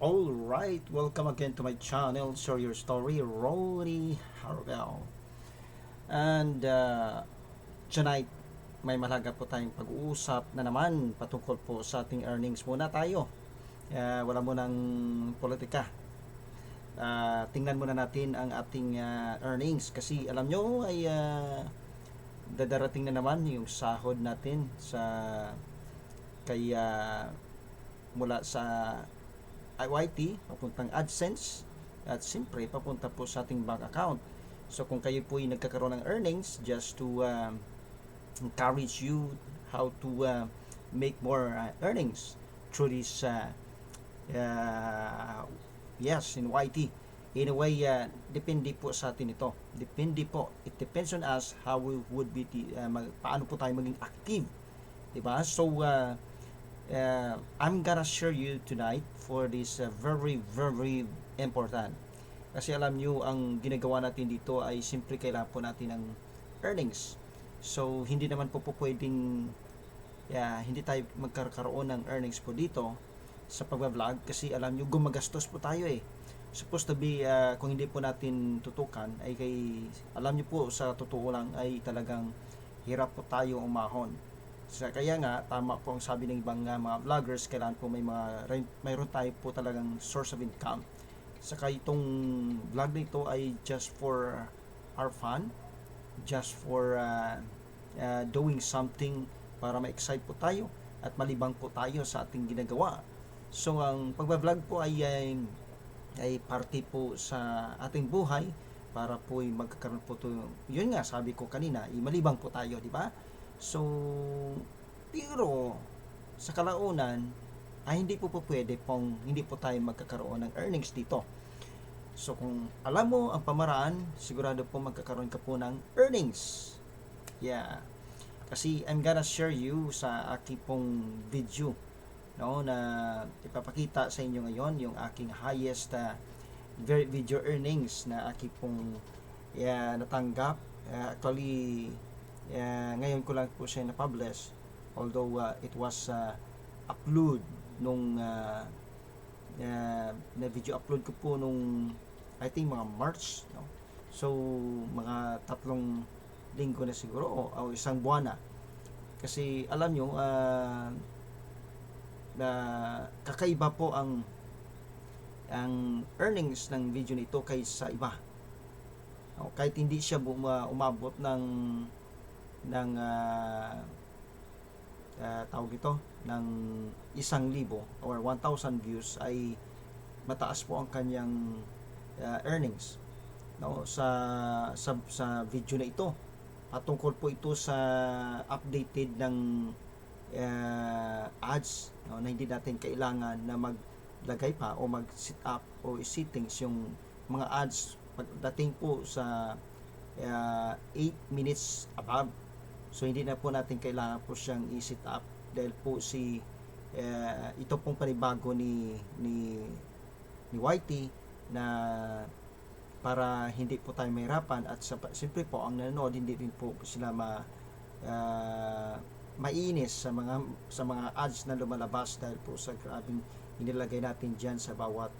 Alright, welcome again to my channel, Share Your Story, Ronnie Harvell. And tonight, may malaga po tayong pag-uusap na naman patungkol po sa ating earnings. Muna tayo, wala munang politika. Tingnan muna natin ang ating earnings kasi alam nyo ay dadarating na naman yung sahod natin sa kaya mula sa YT papuntang AdSense at siyempre papunta po sa ating bank account. So kung kayo po ay nagkakaroon ng earnings, just to encourage you how to make more earnings through this yes, in YT. In a way, depende po sa atin ito. Depende po. It depends on us how we would be, paano po tayo maging active. Diba? So, I'm gonna share you tonight for this very, very important. Kasi alam nyo, ang ginagawa natin dito ay simply kailangan po natin ng earnings. So, hindi naman po pwedeng hindi tayo magkakaroon ng earnings po dito sa pagbablog kasi alam nyo, gumagastos po tayo eh. Supposed to be, kung hindi po natin tutukan, ay alam nyo po, sa totoo lang ay talagang hirap po tayo umahon. Kaya nga, tama po ang sabi ng ibang mga vloggers, kailangan po mayroon tayo po talagang source of income. Saka itong vlog nito ay just for our fun, just for doing something para ma-excite po tayo at malibang po tayo sa ating ginagawa. So, ang pagbablog po ay parte po sa ating buhay para po ay magkakaroon po to, yun nga sabi ko kanina, malibang po tayo, di ba? So, pero sa kalaunan ay hindi po pwede hindi po tayo magkakaroon ng earnings dito. So kung alam mo ang pamaraan, sigurado po magkakaroon ka po ng earnings. Yeah. Kasi I'm gonna share you sa aking pong video, no, na ipapakita sa inyo ngayon yung aking highest video earnings na aking pong natanggap. Actually, ngayon ko lang po siya na-publish, although it was upload nung na video upload ko po nung I think mga March, no? So mga 3 linggo na siguro o isang buwan na, kasi alam nyo na kakaiba po ang earnings ng video nito kaysa iba, no? Kahit hindi siya umabot ng tawag ito ng 1,000 or 1,000 views, ay mataas po ang kanyang earnings, no, sa video na ito. Patungkol po ito sa updated ng ads, no, na hindi natin kailangan na maglagay pa o mag set up o settings yung mga ads pagdating po sa 8 minutes above. So hindi na po natin kailangan po siyang i-set up dahil po ito pong panibago ni YT na para hindi po tayo mahirapan at siyempre po ang nanonood hindi din po sila mainis sa mga ads na lumalabas dahil po sa grabing inilagay natin diyan sa bawat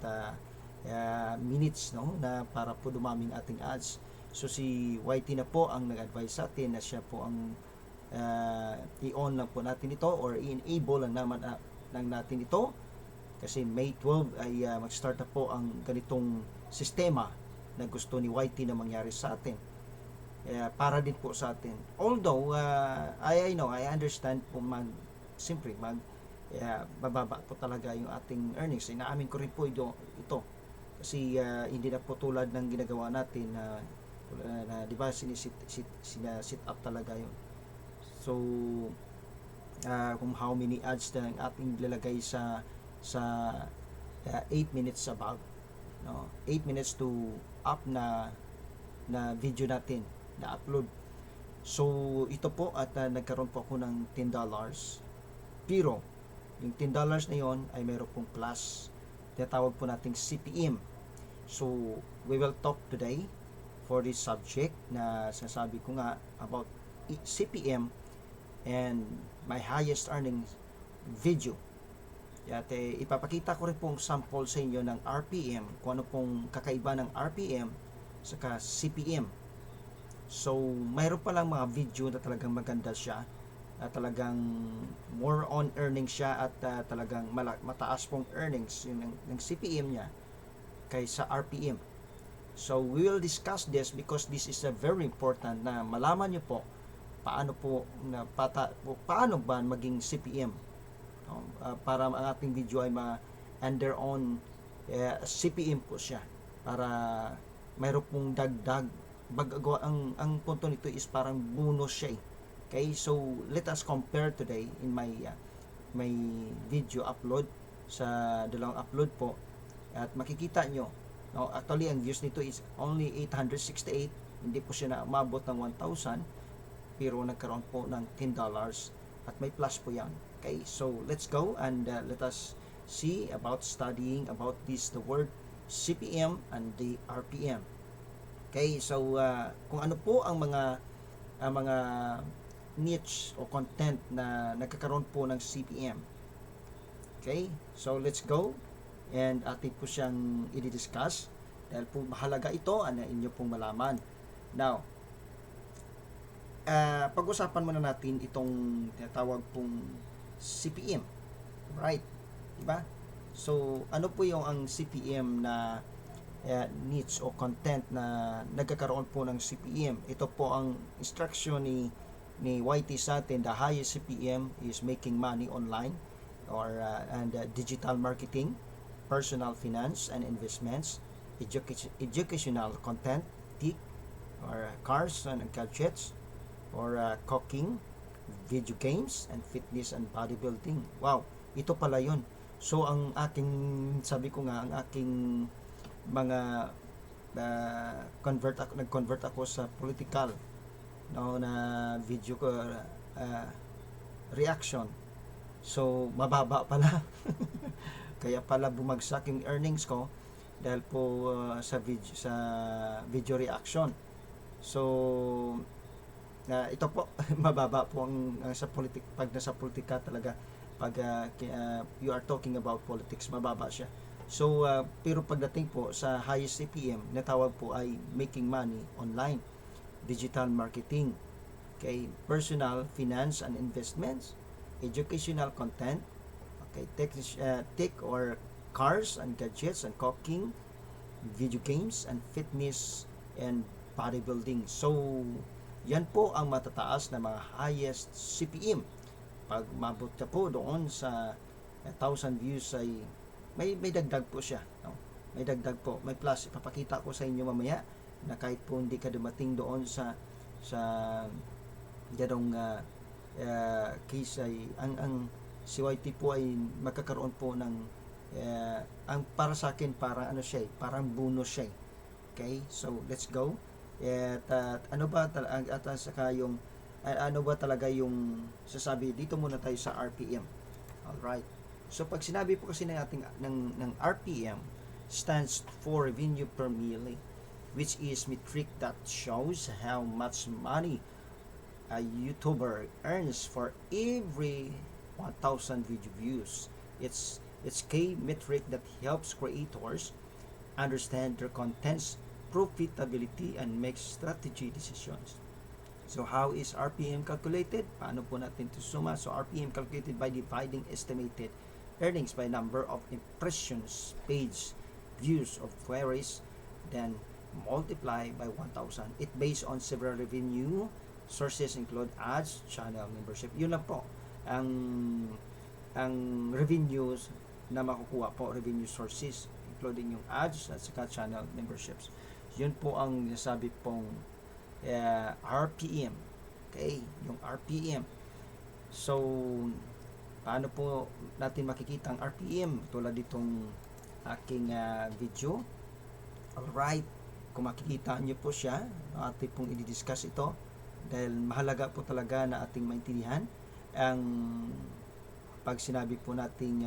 minutes, no, na para po dumaming ating ads. So si YT na po ang nag-advise sa atin na siya po ang i-on lang po natin ito or i-enable lang natin ito kasi May 12 ay mag-start na po ang ganitong sistema na gusto ni YT na mangyari sa atin, para din po sa atin. Although I know, I understand po siyempre bababa po talaga yung ating earnings. Inaamin ko rin po ito kasi hindi na po tulad ng ginagawa natin na di ba sit up talaga yun. So kung how many ads na ang ating lalagay sa 8 minutes above, no, 8 minutes to up na video natin na upload. So ito po at nagkaroon po ako ng $10, pero yung $10 na yon ay mayroon pong plus, tinatawag po nating CPM. So we will talk today for this subject na sasabi ko nga about CPM and my highest earning video At ipapakita ko rin pong sample sa inyo ng RPM, kung ano pong kakaiba ng RPM saka CPM. So, mayroon pa lang mga video na talagang maganda siya. Talagang more on earnings siya at talagang mataas pong earnings yung ng CPM niya kaysa RPM. So, we will discuss this because this is a very important na malaman niyo po paano paano ba maging CPM. Para ang ating video ay under on CPM po siya para mayroon pong dagdag ang punto nito is parang bonus siya Okay, so let us compare today in my video upload sa dalawang upload po at makikita nyo actually ang views nito is only 868, hindi po siya na umabot ng 1,000 pero nagkaroon po ng $10 at may plus po yan. Okay, so let's go and let us see about studying about the word CPM and the RPM. Okay, so kung ano po ang mga niche o content na nagkakaroon po ng CPM. Okay, so let's go and atin po siyang i-discuss dahil po mahalaga ito na inyo pong malaman. Now, pag-usapan muna natin itong tinatawag pong CPM. Right? Diba? So, ano po yung ang CPM na niche o content na nagkakaroon po ng CPM? Ito po ang instruction ni YT sa atin. The highest CPM is making money online and digital marketing, personal finance and investments, educational content, TIC, or cars and gadgets, or cooking, video games, and fitness and bodybuilding. Wow, ito pala yun. So, ang aking, sabi ko nga, ang aking mga nag-convert ako sa political na video ko reaction. So, mababa pala. Kaya pala bumagsak yung earnings ko dahil po sa video reaction. So, ito po mababa po ang pag nasa politika talaga pag you are talking about politics, mababa siya. So pero pagdating po sa highest CPM na tawag po ay making money online, digital marketing, okay, personal finance and investments, educational content, okay, tech or cars and gadgets and cooking, video games and fitness and bodybuilding. So yan po ang matataas na mga highest CPM. Pag mabot ka po doon sa 1,000 views ay may dagdag po siya. No? May dagdag po. May plus. Ipapakita ko sa inyo mamaya na kahit po hindi ka dumating doon sa ganong case ay ang CYT po ay magkakaroon po ng ang para sa akin parang ano siya parang bonus siya. Okay? So, let's go. At ano ba saka yung ano ba talaga yung sasabi dito muna tayo sa RPM. All right. So pag sinabi po kasi ng RPM stands for revenue per mille, which is metric that shows how much money a YouTuber earns for every 1,000 video views. It's key metric that helps creators understand their content's profitability and make strategy decisions. So how is RPM calculated? Paano po natin ito suma? So RPM calculated by dividing estimated earnings by number of impressions, page views of queries, then multiply by 1,000. It based on several revenue sources include ads, channel membership. Yun lang po ang revenues na makukuha po, revenue sources including yung ads at saka channel memberships. Yun po ang nasabi pong RPM. Okay, yung RPM. So, paano po natin makikita ang RPM? Tulad ditong aking video. Alright, kung makikita nyo po siya, ating pong i-discuss ito dahil mahalaga po talaga na ating maintindihan ang pag sinabi po nating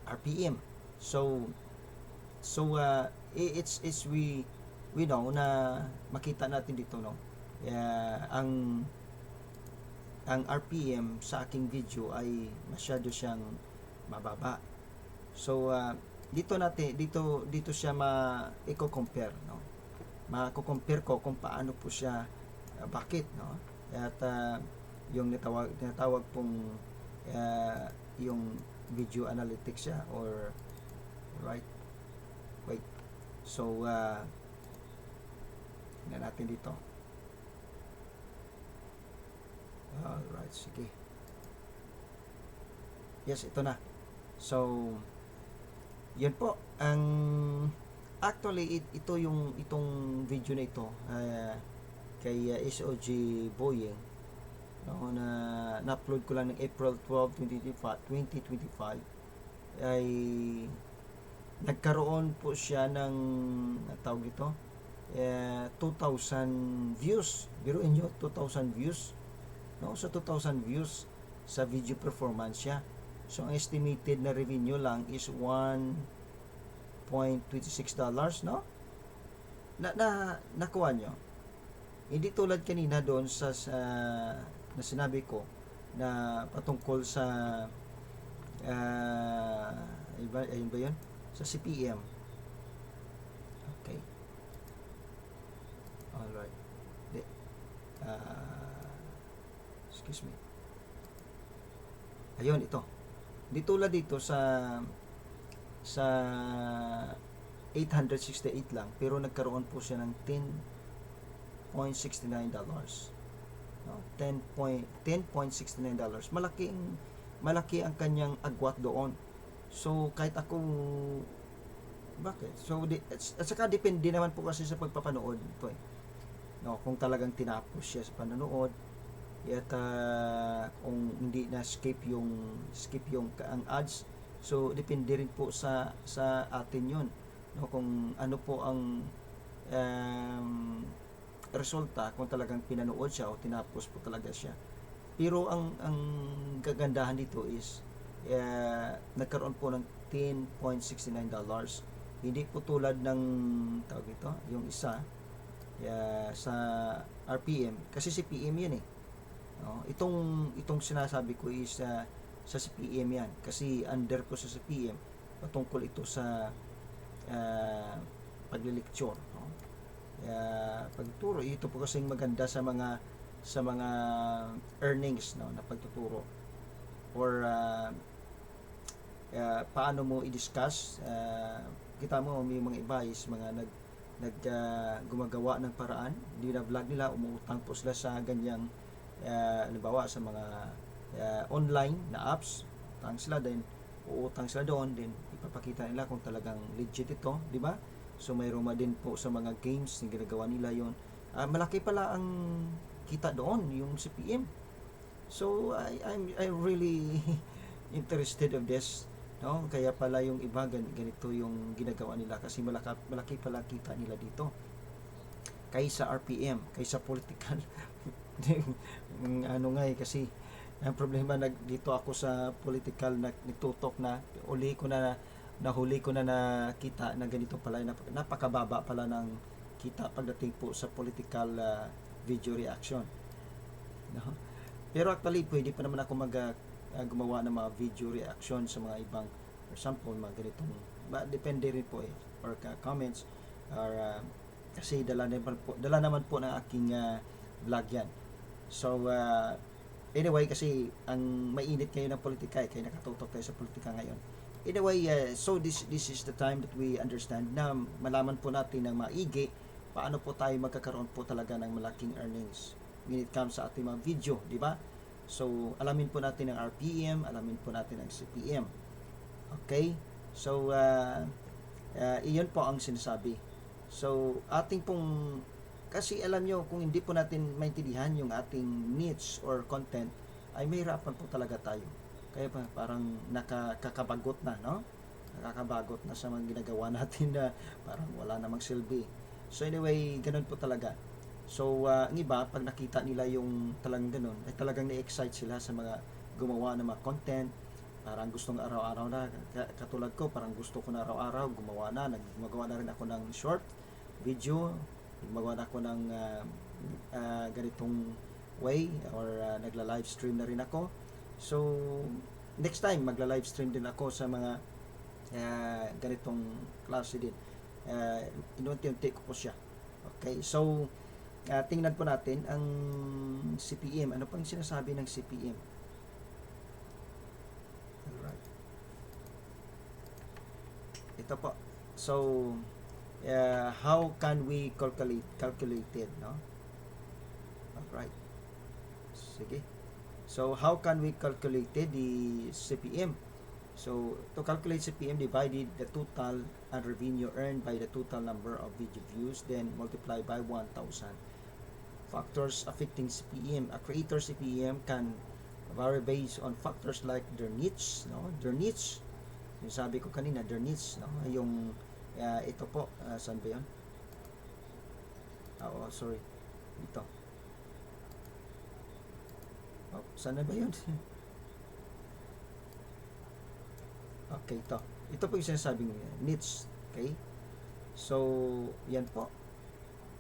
RPM. So it's we know na makita natin dito ang RPM sa aking video ay masyado siyang mababa. So dito siya i-compare, no? Ma-compare ko kung paano po siya, bakit, no? At yung tinatawag pong yung video analytics siya, or right, wait. So tingnan natin dito. Alright, sige. Yes, ito na. So yun po ang actually itong video na ito, kay SOG Boyeng, no, na-upload ko lang ng April 12, 2025, ay nagkaroon po siya ng tawag ito, 2,000 views. Biruin nyo, 2,000 views, no? So 2,000 views sa video performance siya. So ang estimated na revenue lang is $1.26, no? Nakuha nyo. Hindi tulad kanina doon sa na sinabi ko na patungkol sa ayun ba yun? Sa CPM. Okay. Alright. Excuse me. Ayun, ito. Di tulad dito sa 868 lang, pero nagkaroon po siya ng $10.69. No? $10.69. Malaki ang kanyang agwat doon. So kahit ako, bakit? So at saka depende naman po kasi sa pagpapanood ito, eh. No, kung talagang tinapos siya sa panonood, at kung hindi na skip yung ang ads, so depende rin po sa atin yun, no, kung ano po ang resulta, kung talagang pinanood siya o tinapos po talaga siya. Pero ang kagandahan dito is nagkaroon po ng $10.69. Hindi po tulad ng tawag ito, yung isa sa RPM, kasi si PM yan, eh. No, itong sinasabi ko is sa CPM yan, kasi under ko sa CPM patungkol ito sa paglilecture, no? Pagtuturo ito po kasing maganda sa mga earnings, no, na pagtuturo, or paano mo i-discuss. Kita mo may mga iba is mga gumagawa ng paraan, hindi na vlog nila, umuutang po sila sa ganyang halimbawa sa mga online na apps, uutang sila doon, din ipapakita nila kung talagang legit ito, di ba? So mayroon din po sa mga games na ginagawa nila yon. Malaki pala ang kita doon, yung CPM. So I'm really interested of this, no? Kaya pala yung iba ganito yung ginagawa nila, kasi malaki pala kita nila dito kaysa RPM, kaysa political. Ano nga, kasi ang problema, dito ako sa political na nagtutok na nahuli ko na nakita na ganito pala, napakababa pala ng kita pagdating po sa political video reaction, no? Pero actually pwede pa naman ako gumawa ng mga video reaction sa mga ibang, for example mga ganitong, depende rin po, or comments, or kasi dala naman po ng aking vlog yan. So anyway, kasi ang mainit ngayon ng politika, kaya nakatutok tayo sa politika ngayon. Anyway, so this is the time that we understand na malaman po natin ng maigi paano po tayo magkakaroon po talaga ng malaking earnings when it comes sa ating mga video, di ba? So alamin po natin ang RPM, alamin po natin ang CPM. Okay? So iyon po ang sinasabi. So ating pong, kasi alam nyo, kung hindi po natin maintindihan yung ating niche or content, ay mahirapan po talaga tayo. Kaya parang nakakabagot na, no? Nakakabagot na sa mga ginagawa natin na parang wala namang silbi. So anyway, ganun po talaga. So ang iba, pag nakita nila yung talagang ganun, ay talagang na-excite sila sa mga gumawa ng mga content. Parang gustong araw-araw na, katulad ko, parang gusto ko na araw-araw gumagawa na rin ako ng short video, gumagawa na ako ng ganitong way, or nagla-live stream na rin ako. So next time magla-live stream din ako sa mga ganitong klase din. Inunti-unti ko po siya. Okay, so tingnan po natin ang CPM. Ano pang sinasabi ng CPM? Alright. Ito po. So, how can we calculate it, no? Alright. Sige. So, how can we calculate the CPM? So, to calculate CPM, divided the total and revenue earned by the total number of video views, then multiply by 1,000. Factors affecting CPM. A creator CPM can vary based on factors like their niche, no? Their niche. Yung sabi ko kanina, their niche, no? Yung ito po, saan ba yun? Oh, sorry. Ito. Oh, saan na ba yun? Okay, ito. Ito po yung sinasabing niche. Okay? So, yan po.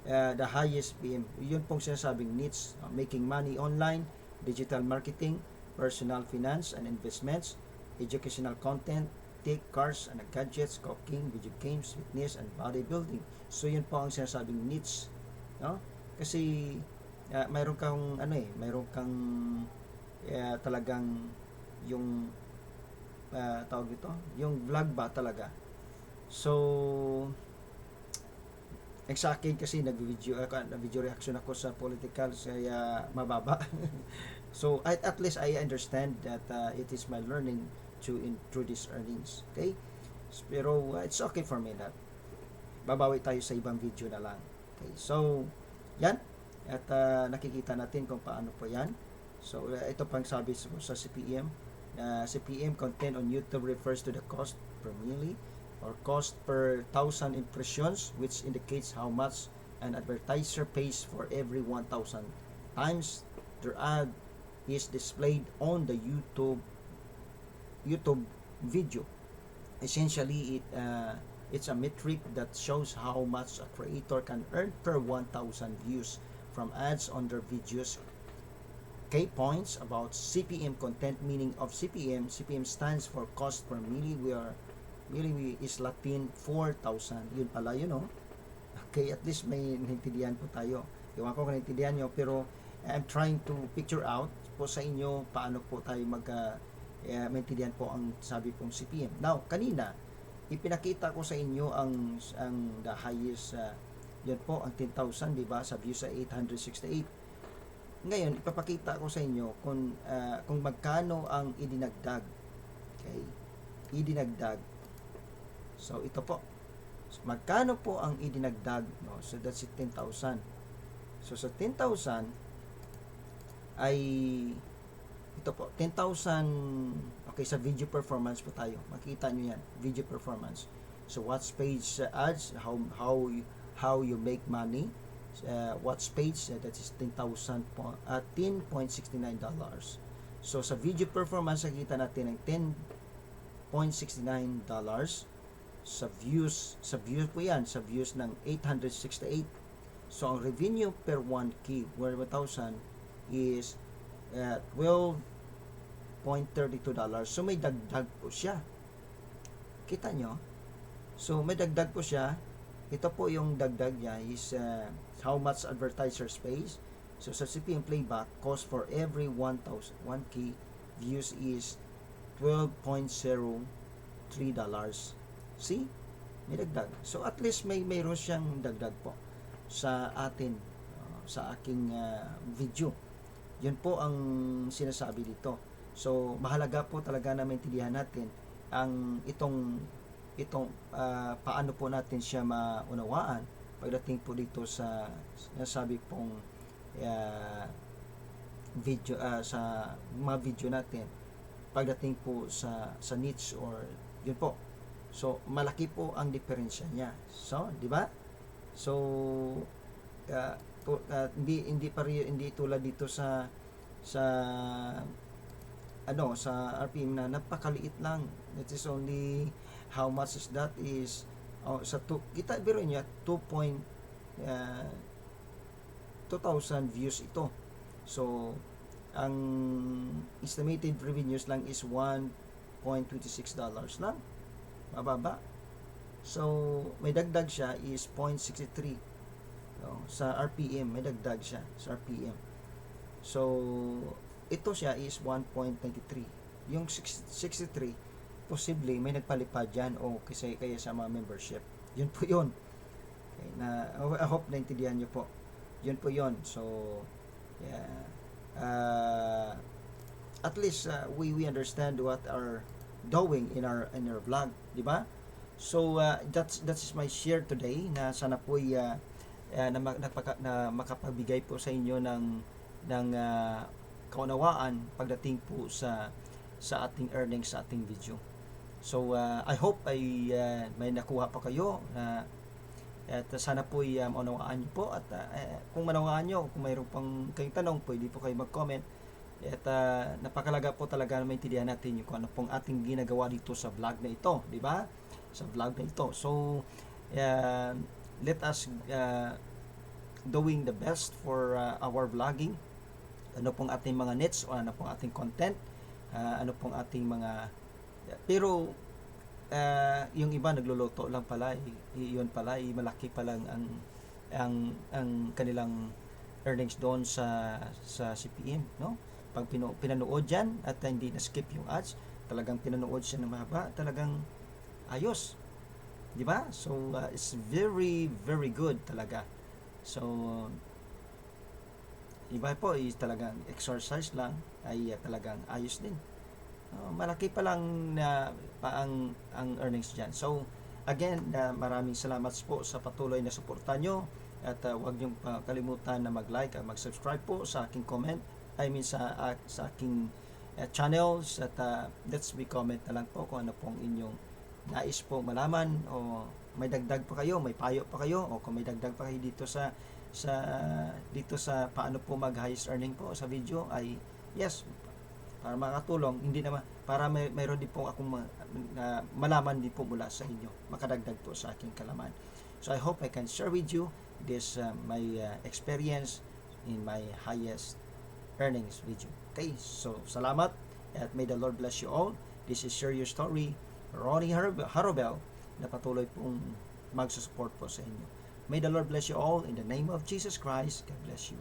The highest PM. Yun pong sinasabing niche. Making money online, digital marketing, personal finance and investments, educational content, tech, cars and gadgets, cooking, video games, fitness and bodybuilding. So, yun po ang sinasabing niche. No? Kasi, mayroon kang, mayroon kang talagang yung tawag ito, yung vlog ba talaga. So, sa akin kasi nag-video reaction ako sa political, kaya mababa. So, at least I understand that it is my learning through these earnings. Okay? Pero it's okay for me that babawi tayo sa ibang video na lang. Okay? So, yan. At nakikita natin kung paano po yan. So, ito pang sabi sa CPM. CPM content on YouTube refers to the cost per milli or cost per 1,000 impressions, which indicates how much an advertiser pays for every 1,000 times their ad is displayed on the YouTube video. Essentially, it's a metric that shows how much a creator can earn per 1,000 views from ads on their videos. Key points about CPM content. Meaning of CPM. CPM stands for cost per milli, where milli is Latin 4,000. Yun pala yun, no? Okay, at least may naintindihan po tayo. Iwan ko kung naintindihan nyo, pero I'm trying to picture out po sa inyo paano po tayo maintindihan po ang sabi pong CPM. Now, kanina, ipinakita ko sa inyo ang the highest, yun po, ang 10,000, di ba? Sa views sa 868. Ngayon, ipapakita ko sa inyo kung magkano ang idinagdag. Okay? Idinagdag. So, ito po. So, magkano po ang idinagdag? No? So, that's 10,000. So, sa 10,000 ay ito po, 10,000. Okay, sa video performance po tayo. Makita nyo yan. Video performance. So, watch page ads, how you make money. Watch page, that is $10.69. So sa video performance nakita natin ng $10.69. Sa views po yan, sa views ng 868. So ang revenue per 1K where 1,000 is $12.32. So may dagdag po siya. Kita nyo? So may dagdag po siya. Ito po yung dagdag niya is how much advertisers pays. So sa CPM playback, cost for every 1K views is $12.03. See? May dagdag. So at least mayroon siyang dagdag po sa atin, sa aking video. Yun po ang sinasabi dito. So mahalaga po talaga na maintindihan natin ang itong paano po natin siya maunawaan pagdating po dito sa nasabi pong video, sa mga video natin pagdating po sa niche or yun po. So malaki po ang diferensya niya. So, di ba? So hindi tulad dito sa RPM na napakaliit lang. It is only how much is that is kita biro niya 2,000 views ito. So ang estimated revenues lang is $1.26 lang, mababa. So may dagdag siya is 0.63, no? Sa RPM may dagdag siya sa RPM. So ito siya is 1.93. Yung 63 posible may nagpalipad dyan o kasi kaya sa mga membership. Yun po yun. Okay, I hope naintindihan nyo po. Yun po yun. So yeah, at least we understand what are doing in our vlog, di ba? So that's my share today, na sana po na makapagbigay po sa inyo ng kaunawaan pagdating po sa ating earnings sa ating video. So I hope ay may nakuha pa kayo na at sana po maunawaan niyo po at kung manawaan niyo, kung mayroon pang kayong tanong, pwede po kayo mag-comment. At napakalaga po talaga na maintindihan natin yung kung ano pong ating ginagawa dito sa vlog na ito, di ba? Sa vlog na ito. So let us doing the best for our vlogging. Ano pong ating mga needs o ano pong ating content, ano pong ating mga pero yung iba nagluluto lang pala, yun pala malaki pa lang ang kanilang earnings doon sa CPM, no? Pag pinanood yan at hindi na skip yung ads, talagang pinanood siya ng mahaba, talagang ayos, di ba? So it's very very good talaga. So iba po is talagang exercise lang ay talagang ayos din. Malaki pa lang na ang earnings diyan. So again, maraming salamat po sa patuloy na suporta nyo at huwag niyong kalimutan na mag-like at mag-subscribe po sa aking comment, sa aking channels at let's be comment na lang po kung ano pong inyong nais po malaman o may dagdag pa kayo, may payo pa kayo o kung may dagdag pa kayo dito sa paano po mag-highest earning po sa video ay yes, para makatulong, hindi naman para mayroon din po akong malaman din po mula sa inyo, makadagdag po sa aking kalaman. So I hope I can share with you this my experience in my highest earnings video. Okay, so salamat at may the Lord bless you all. This is Share Your Story, Ronnie Harobel, na patuloy pong magsusupport po sa inyo. May the Lord bless you all in the name of Jesus Christ. God bless you.